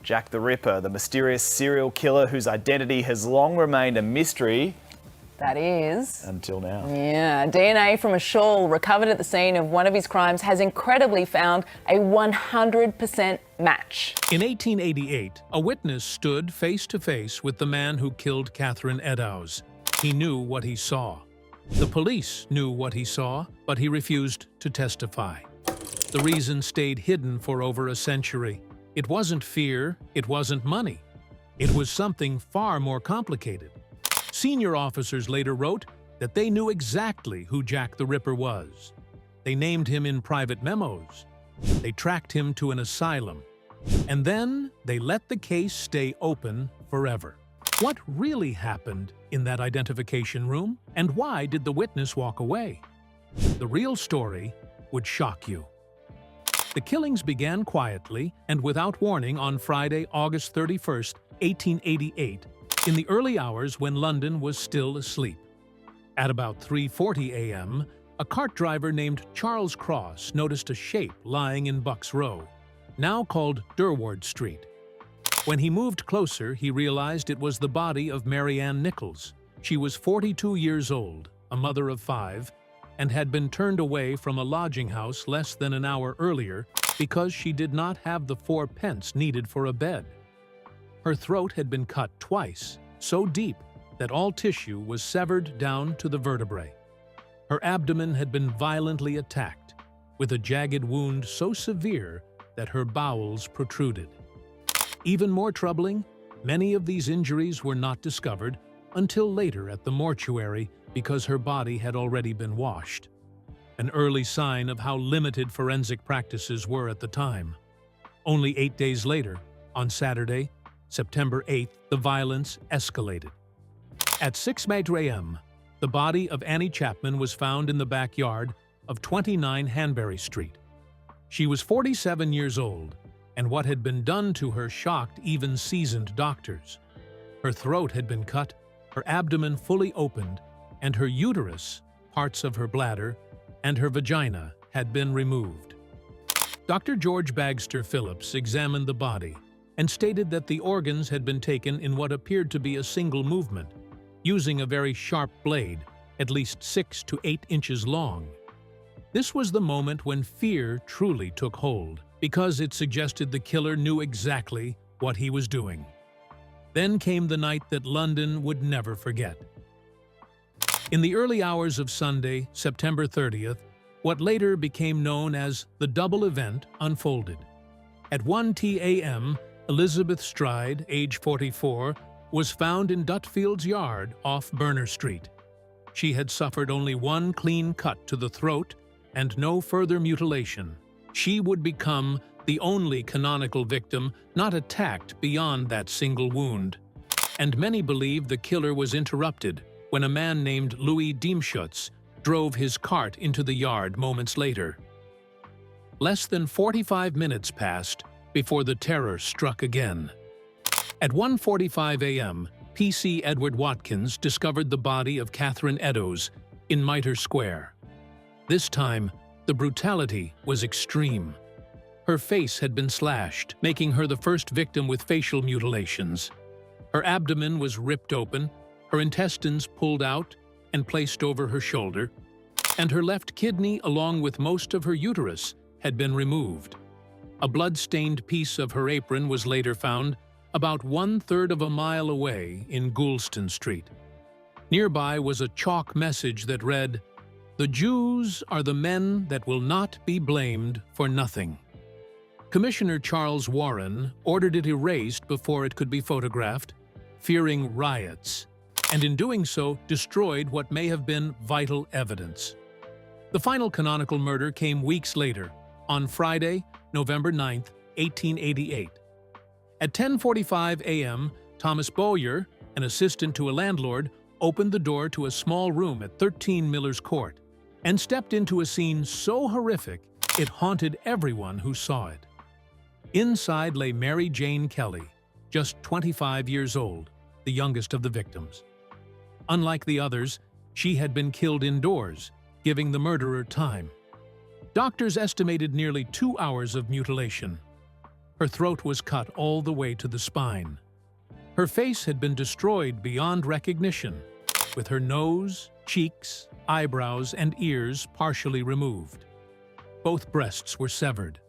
Jack the Ripper, the mysterious serial killer whose identity has long remained a mystery. That is. Until now. Yeah. DNA from a shawl recovered at the scene of one of his crimes has incredibly found a 100% match. In 1888, a witness stood face to face with the man who killed Catherine Eddowes. He knew what he saw. The police knew what he saw, but he refused to testify. The reason stayed hidden for over a century. It wasn't fear, it wasn't money. It was something far more complicated. Senior officers later wrote that they knew exactly who Jack the Ripper was. They named him in private memos. They tracked him to an asylum. And then they let the case stay open forever. What really happened in that identification room, and why did the witness walk away? The real story would shock you. The killings began quietly and without warning on Friday, August 31st, 1888, in the early hours when London was still asleep. At about 3:40 a.m., a cart driver named Charles Cross noticed a shape lying in Bucks Row, now called Durward Street. When he moved closer, he realized it was the body of Mary Ann Nichols. She was 42 years old, a mother of 5, and had been turned away from a lodging house less than an hour earlier because she did not have the 4 pence needed for a bed. Her throat had been cut twice, so deep that all tissue was severed down to the vertebrae. Her abdomen had been violently attacked, with a jagged wound so severe that her bowels protruded. Even more troubling, many of these injuries were not discovered until later at the mortuary because her body had already been washed, an early sign of how limited forensic practices were at the time. Only 8 days later, on Saturday, September 8th, the violence escalated. At 6:00 a.m., the body of Annie Chapman was found in the backyard of 29 Hanbury Street. She was 47 years old, and what had been done to her shocked even seasoned doctors. Her throat had been cut, her abdomen fully opened, and her uterus, parts of her bladder, and her vagina had been removed. Dr. George Bagster Phillips examined the body and stated that the organs had been taken in what appeared to be a single movement, using a very sharp blade, at least 6 to 8 inches long. This was the moment when fear truly took hold, because it suggested the killer knew exactly what he was doing. Then came the night that London would never forget. In the early hours of Sunday, September 30th, what later became known as the double event unfolded. At 1 a.m., Elizabeth Stride, age 44, was found in Dutfield's yard off Burner Street. She had suffered only one clean cut to the throat and no further mutilation. She would become the only canonical victim not attacked beyond that single wound. And many believe the killer was interrupted when a man named Louis Diemschutz drove his cart into the yard moments later. Less than 45 minutes passed before the terror struck again. At 1:45 a.m., P.C. Edward Watkins discovered the body of Catherine Eddowes in Mitre Square. This time, the brutality was extreme. Her face had been slashed, making her the first victim with facial mutilations. Her abdomen was ripped open, her intestines pulled out and placed over her shoulder, and her left kidney, along with most of her uterus, had been removed. A blood-stained piece of her apron was later found about 1/3 of a mile away in Goulston Street. Nearby was a chalk message that read, "The Jews are the men that will not be blamed for nothing." Commissioner Charles Warren ordered it erased before it could be photographed, fearing riots, and in doing so destroyed what may have been vital evidence. The final canonical murder came weeks later, on Friday, November 9th, 1888. At 10:45 a.m., Thomas Bowyer, an assistant to a landlord, opened the door to a small room at 13 Miller's Court and stepped into a scene so horrific it haunted everyone who saw it. Inside lay Mary Jane Kelly, just 25 years old, the youngest of the victims. Unlike the others, she had been killed indoors, giving the murderer time. Doctors estimated nearly 2 hours of mutilation. Her throat was cut all the way to the spine. Her face had been destroyed beyond recognition, with her nose, cheeks, eyebrows, and ears partially removed. Both breasts were severed.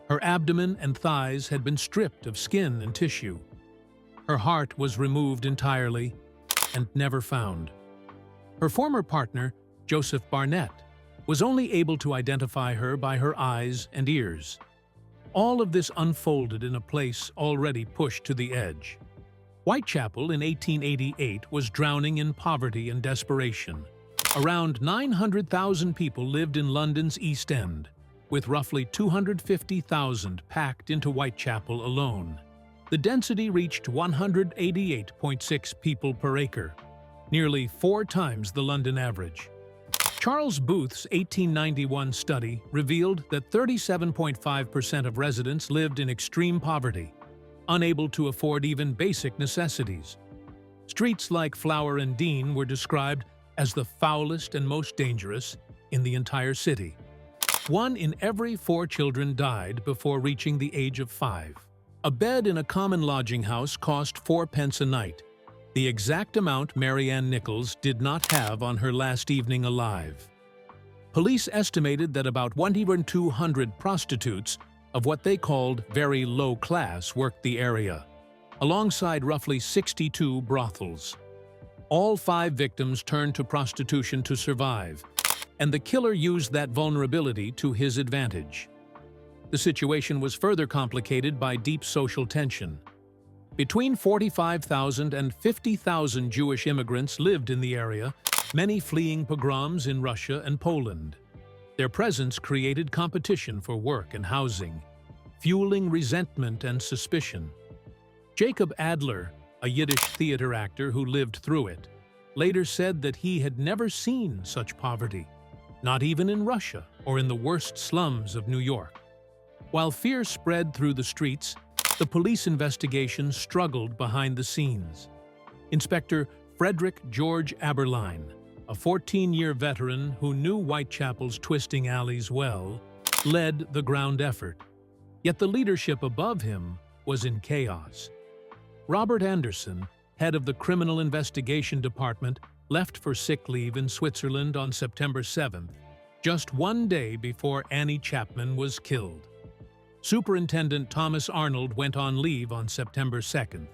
Her abdomen and thighs had been stripped of skin and tissue. Her heart was removed entirely and never found. Her former partner, Joseph Barnett, was only able to identify her by her eyes and ears. All of this unfolded in a place already pushed to the edge. Whitechapel in 1888 was drowning in poverty and desperation. Around 900,000 people lived in London's East End, with roughly 250,000 packed into Whitechapel alone. The density reached 188.6 people per acre, nearly 4 times the London average. Charles Booth's 1891 study revealed that 37.5% of residents lived in extreme poverty, unable to afford even basic necessities. Streets like Flower and Dean were described as the foulest and most dangerous in the entire city. 1 in every 4 children died before reaching the age of 5. A bed in a common lodging house cost 4 pence a night, the exact amount Mary Ann Nichols did not have on her last evening alive. Police estimated that about 1,200 prostitutes of what they called very low class worked the area, alongside roughly 62 brothels. All 5 victims turned to prostitution to survive, and the killer used that vulnerability to his advantage. The situation was further complicated by deep social tension. Between 45,000 and 50,000 Jewish immigrants lived in the area, many fleeing pogroms in Russia and Poland. Their presence created competition for work and housing, fueling resentment and suspicion. Jacob Adler, a Yiddish theater actor who lived through it, later said that he had never seen such poverty, not even in Russia or in the worst slums of New York. While fear spread through the streets, the police investigation struggled behind the scenes. Inspector Frederick George Aberline, a 14-year veteran who knew Whitechapel's twisting alleys well, led the ground effort. Yet the leadership above him was in chaos. Robert Anderson, head of the Criminal Investigation Department, left for sick leave in Switzerland on September 7th, just 1 day before Annie Chapman was killed. Superintendent Thomas Arnold went on leave on September 2nd.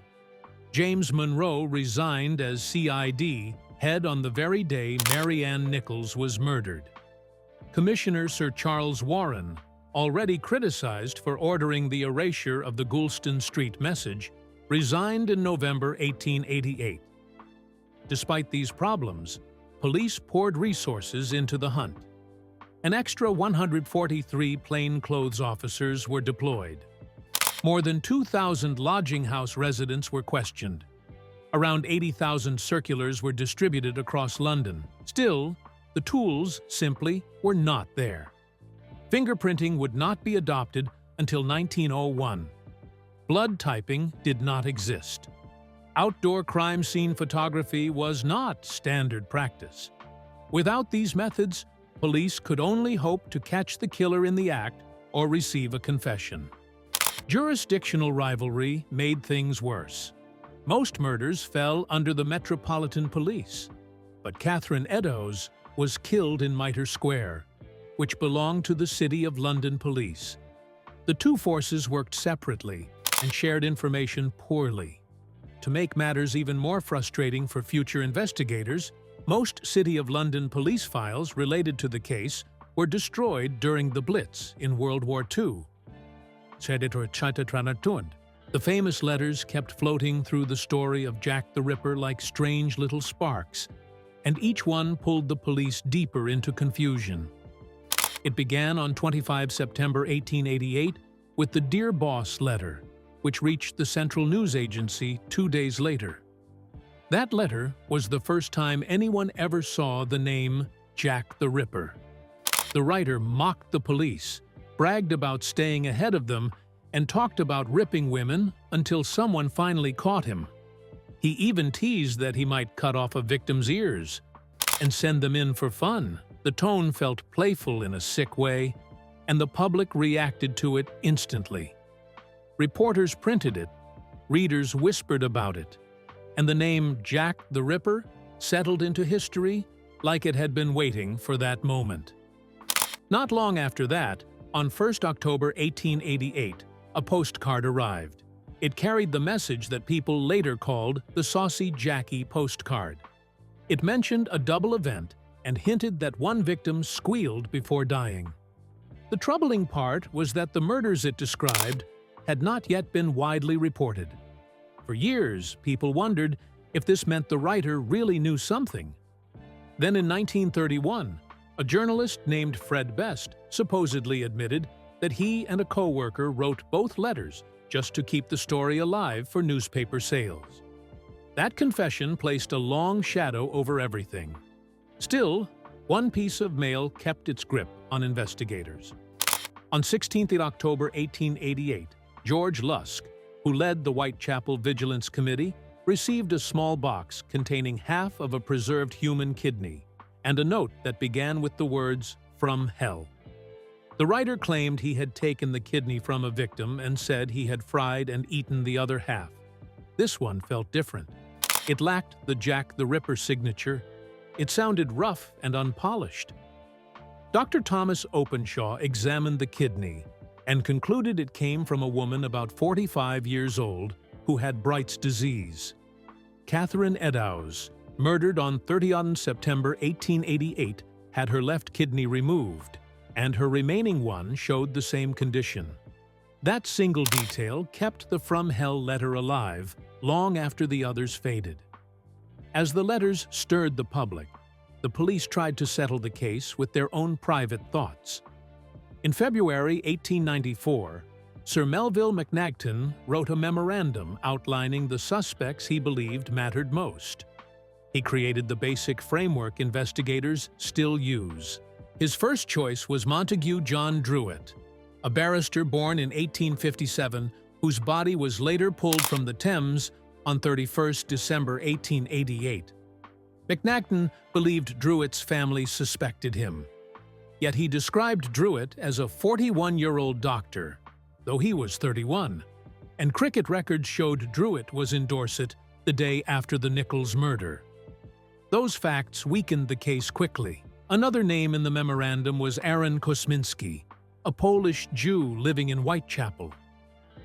James Monroe resigned as CID head on the very day Mary Ann Nichols was murdered. Commissioner Sir Charles Warren, already criticized for ordering the erasure of the Goulston Street message, resigned in November 1888. Despite these problems, police poured resources into the hunt. An extra 143 plainclothes officers were deployed. More than 2,000 lodging house residents were questioned. Around 80,000 circulars were distributed across London. Still, the tools simply were not there. Fingerprinting would not be adopted until 1901. Blood typing did not exist. Outdoor crime scene photography was not standard practice. Without these methods, police could only hope to catch the killer in the act or receive a confession. Jurisdictional rivalry made things worse. Most murders fell under the Metropolitan Police, but Catherine Eddowes was killed in Mitre Square, which belonged to the City of London Police. The two forces worked separately and shared information poorly. To make matters even more frustrating for future investigators, most City of London police files related to the case were destroyed during the Blitz in World War II. The famous letters kept floating through the story of Jack the Ripper like strange little sparks, and each one pulled the police deeper into confusion. It began on 25 September 1888 with the Dear Boss letter, which reached the Central News Agency 2 days later. That letter was the first time anyone ever saw the name Jack the Ripper. The writer mocked the police, bragged about staying ahead of them, and talked about ripping women until someone finally caught him. He even teased that he might cut off a victim's ears and send them in for fun. The tone felt playful in a sick way, and the public reacted to it instantly. Reporters printed it, readers whispered about it, and the name Jack the Ripper settled into history like it had been waiting for that moment. Not long after that, on 1st October 1888, a postcard arrived. It carried the message that people later called the Saucy Jackie postcard. It mentioned a double event and hinted that one victim squealed before dying. The troubling part was that the murders it described had not yet been widely reported. For years, people wondered if this meant the writer really knew something. Then in 1931, a journalist named Fred Best supposedly admitted that he and a co-worker wrote both letters just to keep the story alive for newspaper sales. That confession placed a long shadow over everything. Still, one piece of mail kept its grip on investigators. On 16th October 1888, George Lusk, who led the Whitechapel Vigilance Committee, received a small box containing half of a preserved human kidney and a note that began with the words, "From Hell." The writer claimed he had taken the kidney from a victim and said he had fried and eaten the other half. This one felt different. It lacked the Jack the Ripper signature. It sounded rough and unpolished. Dr. Thomas Openshaw examined the kidney and concluded it came from a woman about 45 years old who had Bright's disease. Catherine Eddowes, murdered on 30 September 1888, had her left kidney removed, and her remaining one showed the same condition. That single detail kept the From Hell letter alive long after the others faded. As the letters stirred the public, the police tried to settle the case with their own private thoughts. In February 1894, Sir Melville Macnaghten wrote a memorandum outlining the suspects he believed mattered most. He created the basic framework investigators still use. His first choice was Montague John Druitt, a barrister born in 1857 whose body was later pulled from the Thames on 31 December 1888. Macnaghten believed Druitt's family suspected him. Yet he described Druitt as a 41-year-old doctor, though he was 31, and cricket records showed Druitt was in Dorset the day after the Nichols murder. Those facts weakened the case quickly. Another name in the memorandum was Aaron Kosminski, a Polish Jew living in Whitechapel.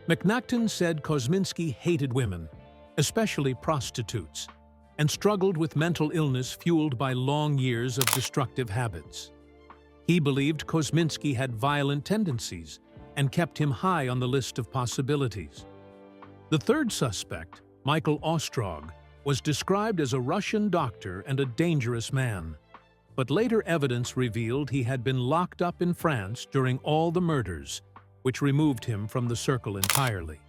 Macnaghten said Kosminski hated women, especially prostitutes, and struggled with mental illness fueled by long years of destructive habits. He believed Kosminski had violent tendencies and kept him high on the list of possibilities. The third suspect, Michael Ostrog, was described as a Russian doctor and a dangerous man, but later evidence revealed he had been locked up in France during all the murders, which removed him from the circle entirely.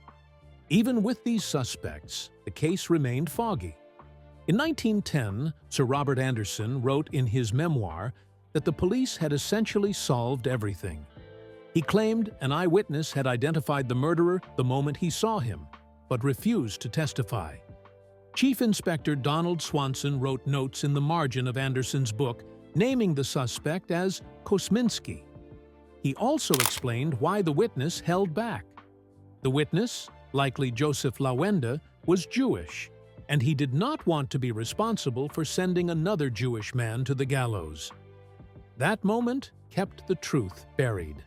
Even with these suspects, the case remained foggy. In 1910, Sir Robert Anderson wrote in his memoir that the police had essentially solved everything. He claimed an eyewitness had identified the murderer the moment he saw him, but refused to testify. Chief Inspector Donald Swanson wrote notes in the margin of Anderson's book naming the suspect as Kosminski. He also explained why the witness held back. The witness, likely Joseph Lawenda, was Jewish, and he did not want to be responsible for sending another Jewish man to the gallows. That moment kept the truth buried.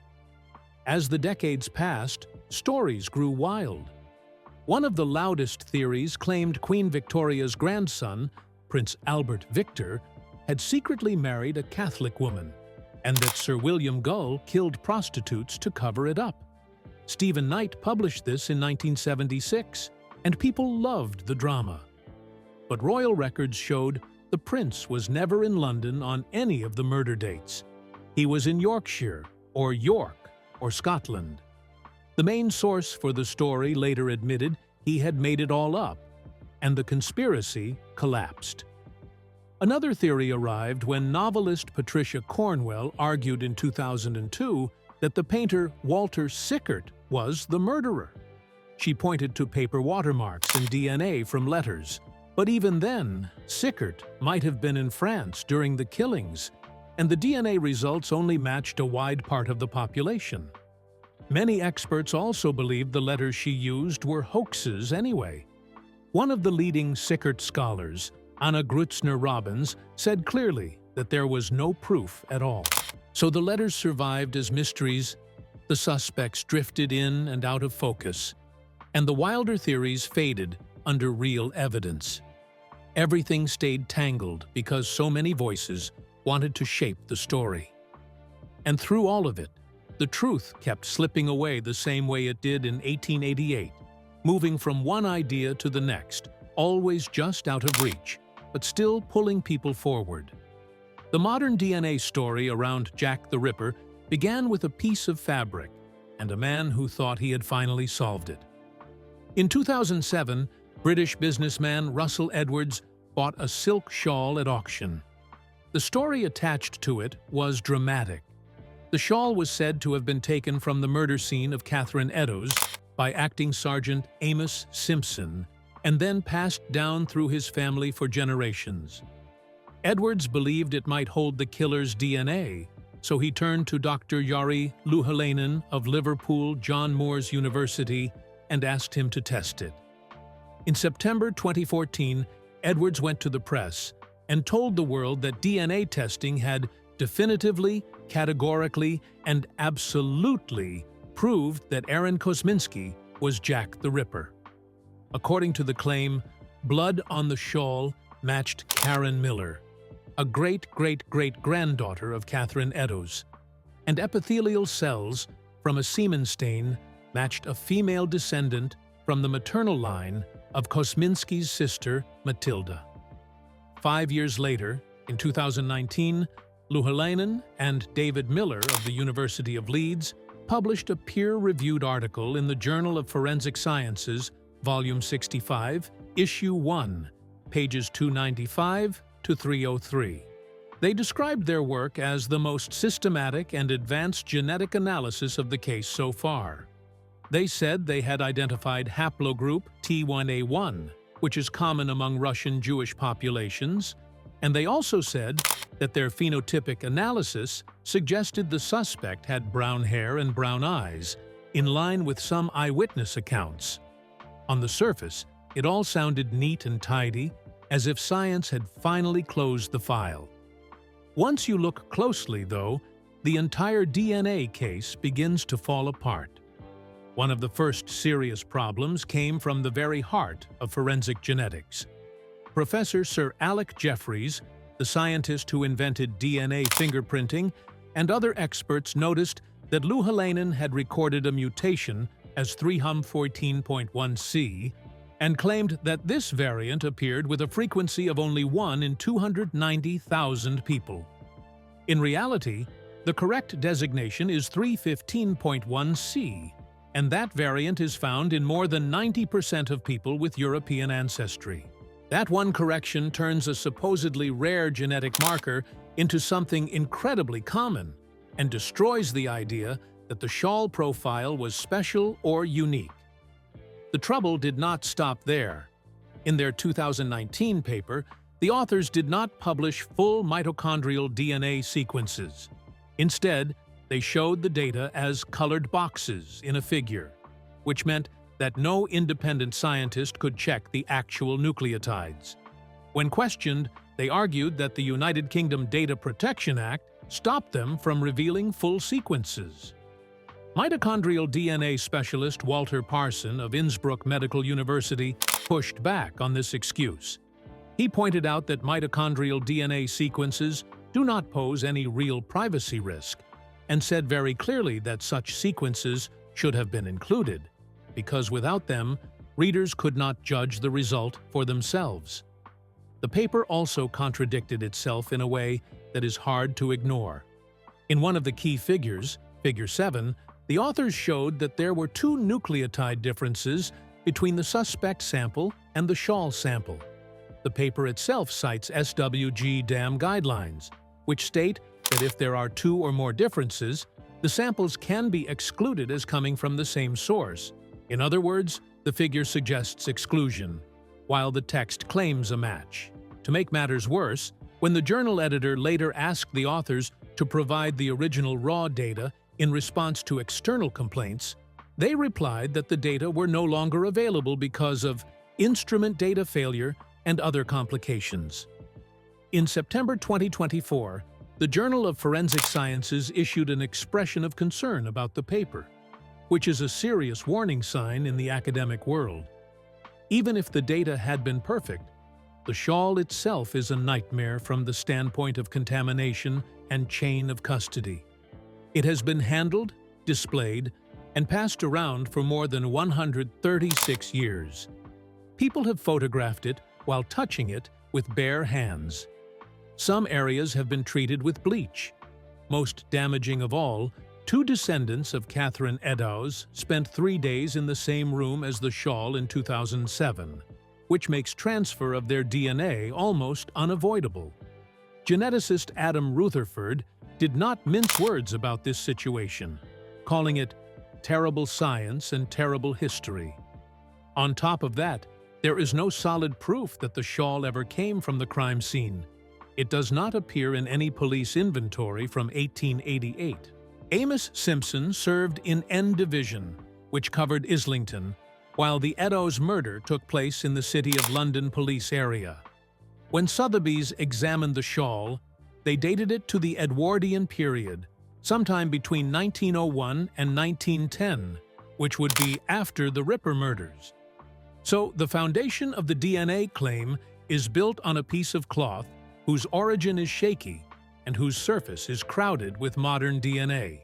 As the decades passed, stories grew wild. One of the loudest theories claimed Queen Victoria's grandson, Prince Albert Victor, had secretly married a Catholic woman, and that Sir William Gull killed prostitutes to cover it up. Stephen Knight published this in 1976, and people loved the drama. But royal records showed the prince was never in London on any of the murder dates. He was in Yorkshire, or York, or Scotland. The main source for the story later admitted he had made it all up, and the conspiracy collapsed. Another theory arrived when novelist Patricia Cornwell argued in 2002 that the painter Walter Sickert was the murderer. She pointed to paper watermarks and DNA from letters. But even then, Sickert might have been in France during the killings, and the DNA results only matched a wide part of the population. Many experts also believed the letters she used were hoaxes anyway. One of the leading Sickert scholars, Anna Grutzner-Robbins, said clearly that there was no proof at all. So the letters survived as mysteries, the suspects drifted in and out of focus, and the wilder theories faded under real evidence. Everything stayed tangled because so many voices wanted to shape the story. And through all of it, the truth kept slipping away the same way it did in 1888, moving from one idea to the next, always just out of reach, but still pulling people forward. The modern DNA story around Jack the Ripper began with a piece of fabric and a man who thought he had finally solved it. In 2007, British businessman Russell Edwards bought a silk shawl at auction. The story attached to it was dramatic. The shawl was said to have been taken from the murder scene of Catherine Eddowes by acting Sergeant Amos Simpson and then passed down through his family for generations. Edwards believed it might hold the killer's DNA, so he turned to Dr. Jari Louhelainen of Liverpool John Moores University and asked him to test it. In September 2014, Edwards went to the press and told the world that DNA testing had definitively, categorically, and absolutely proved that Aaron Kosminski was Jack the Ripper. According to the claim, blood on the shawl matched Karen Miller, a great-great-great-granddaughter of Catherine Eddowes, and epithelial cells from a semen stain matched a female descendant from the maternal line of Kosminski's sister, Matilda. 5 years later, in 2019, Louhelainen and David Miller of the University of Leeds published a peer-reviewed article in the Journal of Forensic Sciences, Volume 65, Issue 1, pages 295 to 303. They described their work as the most systematic and advanced genetic analysis of the case so far. They said they had identified haplogroup T1A1, which is common among Russian Jewish populations, and they also said that their phenotypic analysis suggested the suspect had brown hair and brown eyes, in line with some eyewitness accounts. On the surface, it all sounded neat and tidy, as if science had finally closed the file. Once you look closely, though, the entire DNA case begins to fall apart. One of the first serious problems came from the very heart of forensic genetics. Professor Sir Alec Jeffreys, the scientist who invented DNA fingerprinting, and other experts noticed that Louhelainen had recorded a mutation as 314.1C and claimed that this variant appeared with a frequency of only 1 in 290,000 people. In reality, the correct designation is 315.1C, and that variant is found in more than 90% of people with European ancestry. That one correction turns a supposedly rare genetic marker into something incredibly common and destroys the idea that the shawl profile was special or unique. The trouble did not stop there. In their 2019 paper, the authors did not publish full mitochondrial DNA sequences. Instead, they showed the data as colored boxes in a figure, which meant that no independent scientist could check the actual nucleotides. When questioned, they argued that the United Kingdom Data Protection Act stopped them from revealing full sequences. Mitochondrial DNA specialist Walter Parson of Innsbruck Medical University pushed back on this excuse. He pointed out that mitochondrial DNA sequences do not pose any real privacy risk, and said very clearly that such sequences should have been included, because without them, readers could not judge the result for themselves. The paper also contradicted itself in a way that is hard to ignore. In one of the key figures, Figure 7, the authors showed that there were 2 nucleotide differences between the suspect sample and the shawl sample. The paper itself cites SWG-DAM guidelines, which state that if there are 2 or more differences, the samples can be excluded as coming from the same source. In other words, the figure suggests exclusion, while the text claims a match. To make matters worse, when the journal editor later asked the authors to provide the original raw data, In response to external complaints, they replied that the data were no longer available because of instrument data failure and other complications. In September 2024, the Journal of Forensic Sciences issued an expression of concern about the paper, which is a serious warning sign in the academic world. Even if the data had been perfect, the shawl itself is a nightmare from the standpoint of contamination and chain of custody. It has been handled, displayed, and passed around for more than 136 years. People have photographed it while touching it with bare hands. Some areas have been treated with bleach. Most damaging of all, 2 descendants of Catherine Eddowes spent 3 days in the same room as the shawl in 2007, which makes transfer of their DNA almost unavoidable. Geneticist Adam Rutherford did not mince words about this situation, calling it terrible science and terrible history. On top of that, there is no solid proof that the shawl ever came from the crime scene. It does not appear in any police inventory from 1888. Amos Simpson served in N Division, which covered Islington, while the Eddowes murder took place in the City of London police area. When Sotheby's examined the shawl, they dated it to the Edwardian period, sometime between 1901 and 1910, which would be after the Ripper murders. So the foundation of the DNA claim is built on a piece of cloth whose origin is shaky and whose surface is crowded with modern DNA.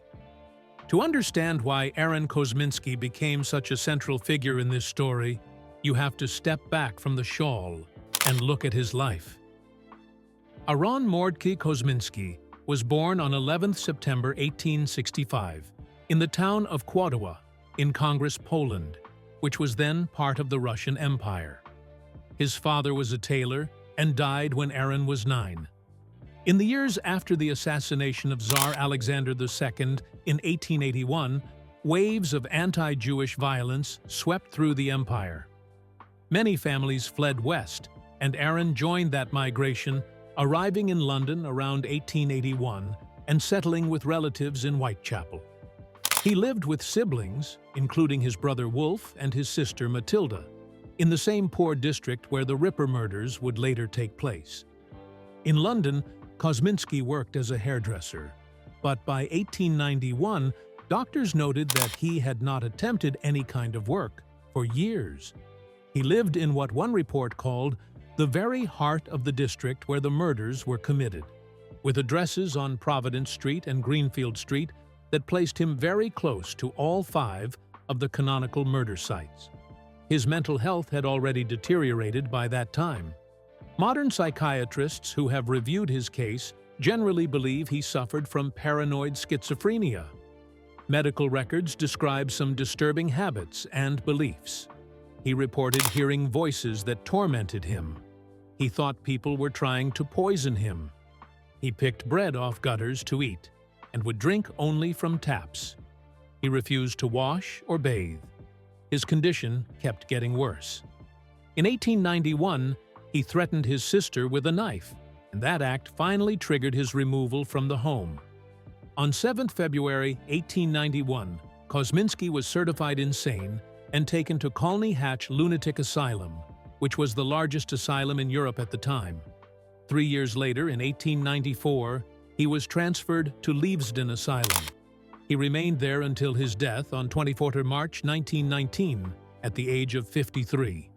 To understand why Aaron Kosminski became such a central figure in this story, you have to step back from the shawl and look at his life. Aaron Mordecai Kosminski was born on 11 September 1865 in the town of Kłodawa in Congress, Poland, which was then part of the Russian Empire. His father was a tailor and died when Aaron was 9. In the years after the assassination of Tsar Alexander II in 1881, waves of anti-Jewish violence swept through the empire. Many families fled west, and Aaron joined that migration, arriving in London around 1881 and settling with relatives in Whitechapel. He lived with siblings, including his brother Wolf and his sister Matilda, in the same poor district where the Ripper murders would later take place. In London, Kosminski worked as a hairdresser, but by 1891, doctors noted that he had not attempted any kind of work for years. He lived in what one report called the very heart of the district where the murders were committed, with addresses on Providence Street and Greenfield Street that placed him very close to all 5 of the canonical murder sites. His mental health had already deteriorated by that time. Modern psychiatrists who have reviewed his case generally believe he suffered from paranoid schizophrenia. Medical records describe some disturbing habits and beliefs. He reported hearing voices that tormented him. He thought people were trying to poison him. He picked bread off gutters to eat and would drink only from taps. He refused to wash or bathe. His condition kept getting worse. In 1891, he threatened his sister with a knife, and that act finally triggered his removal from the home. On 7 February 1891, Kosminski was certified insane and taken to Colney Hatch Lunatic Asylum, which was the largest asylum in Europe at the time. 3 years later, in 1894, he was transferred to Leavesden Asylum. He remained there until his death on 24 March 1919, at the age of 53.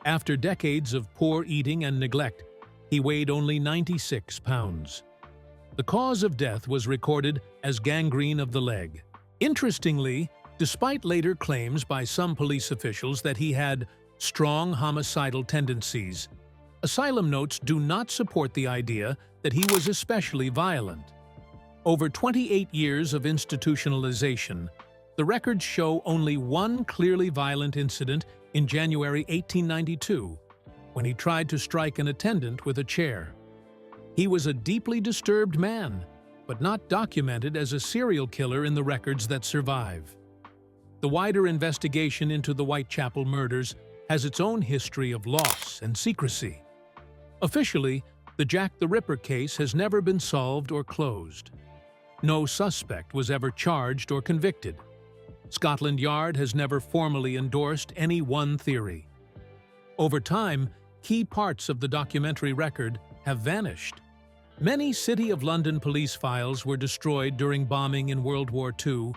After decades of poor eating and neglect, he weighed only 96 pounds. The cause of death was recorded as gangrene of the leg. Interestingly, despite later claims by some police officials that he had strong homicidal tendencies, asylum notes do not support the idea that he was especially violent. Over 28 years of institutionalization, the records show only one clearly violent incident in January 1892, when he tried to strike an attendant with a chair. He was a deeply disturbed man, but not documented as a serial killer in the records that survive. The wider investigation into the Whitechapel murders has its own history of loss and secrecy. Officially, the Jack the Ripper case has never been solved or closed. no suspect was ever charged or convicted. Scotland Yard has never formally endorsed any one theory. Over time, key parts of the documentary record have vanished. Many City of London police files were destroyed during bombing in World War II.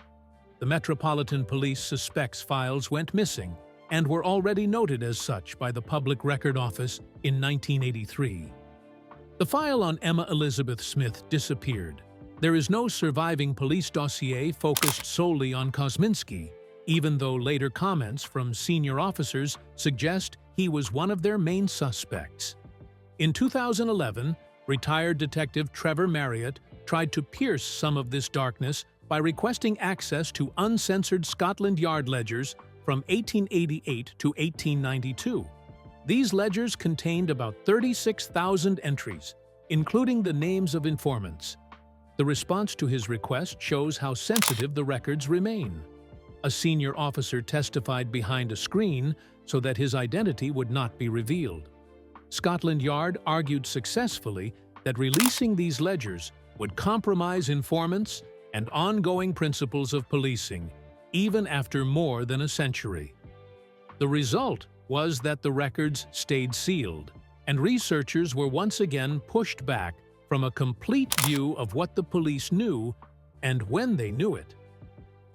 The Metropolitan Police suspects files went missing and were already noted as such by the Public Record Office in 1983. The file on Emma Elizabeth Smith disappeared. There is no surviving police dossier focused solely on Kosminski, even though later comments from senior officers suggest he was one of their main suspects. In 2011, retired detective Trevor Marriott tried to pierce some of this darkness by requesting access to uncensored Scotland Yard ledgers from 1888 to 1892. These ledgers contained about 36,000 entries, including the names of informants. The response to his request shows how sensitive the records remain. A senior officer testified behind a screen so that his identity would not be revealed. Scotland Yard argued successfully that releasing these ledgers would compromise informants and ongoing principles of policing, even after more than a century. The result was that the records stayed sealed, and researchers were once again pushed back from a complete view of what the police knew and when they knew it.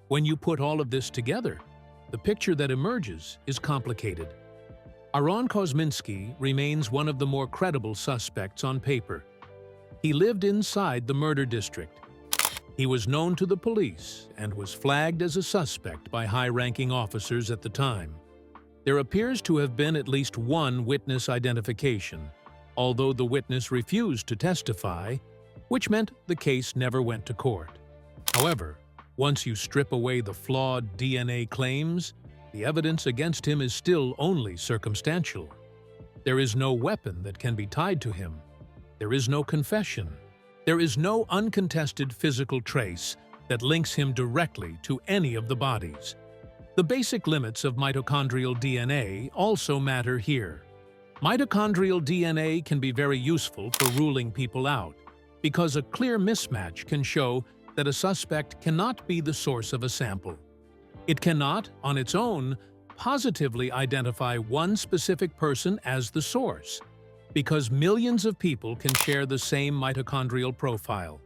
When you put all of this together, the picture that emerges is complicated. Aaron Kosminski remains one of the more credible suspects on paper. He lived inside the murder district. He was known to the police and was flagged as a suspect by high-ranking officers at the time. There appears to have been at least one witness identification, although the witness refused to testify, which meant the case never went to court. However, once you strip away the flawed DNA claims, the evidence against him is still only circumstantial. There is no weapon that can be tied to him. There is no confession. There is no uncontested physical trace that links him directly to any of the bodies. The basic limits of mitochondrial DNA also matter here. Mitochondrial DNA can be very useful for ruling people out, because a clear mismatch can show that a suspect cannot be the source of a sample. It cannot, on its own, positively identify one specific person as the source, because millions of people can share the same mitochondrial profile.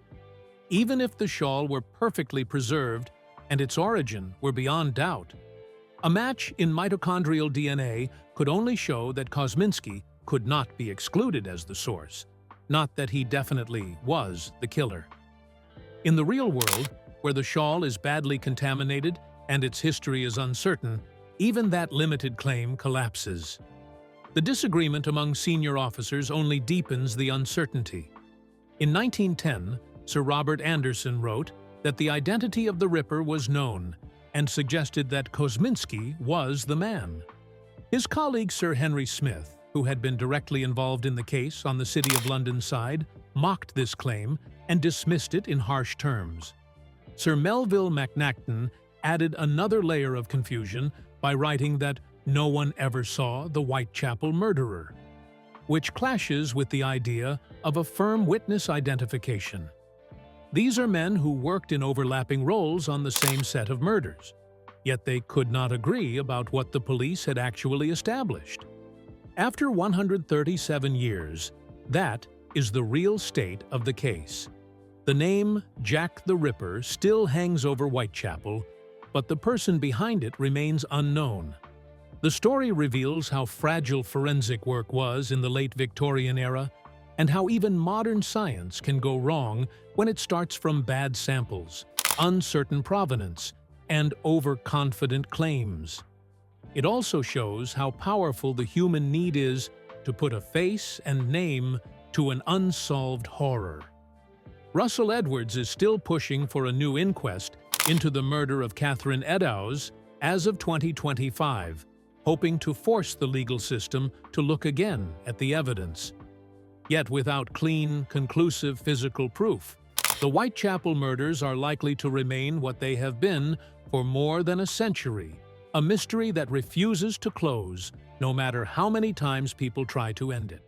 Even if the shawl were perfectly preserved and its origin were beyond doubt, a match in mitochondrial DNA could only show that Kosminski could not be excluded as the source, not that he definitely was the killer. In the real world, where the shawl is badly contaminated and its history is uncertain, even that limited claim collapses. The disagreement among senior officers only deepens the uncertainty. In 1910, Sir Robert Anderson wrote that the identity of the Ripper was known and suggested that Kosminski was the man. His colleague Sir Henry Smith, who had been directly involved in the case on the City of London side, mocked this claim and dismissed it in harsh terms. Sir Melville Macnaghten added another layer of confusion by writing that no one ever saw the Whitechapel murderer, which clashes with the idea of a firm witness identification. These are men who worked in overlapping roles on the same set of murders, yet they could not agree about what the police had actually established. After 137 years, that is the real state of the case. The name Jack the Ripper still hangs over Whitechapel, but the person behind it remains unknown. The story reveals how fragile forensic work was in the late Victorian era, and how even modern science can go wrong when it starts from bad samples, uncertain provenance, and overconfident claims. It also shows how powerful the human need is to put a face and name to an unsolved horror. Russell Edwards is still pushing for a new inquest into the murder of Catherine Eddowes as of 2025, hoping to force the legal system to look again at the evidence. Yet without clean, conclusive physical proof, the Whitechapel murders are likely to remain what they have been for more than a century, a mystery that refuses to close, no matter how many times people try to end it.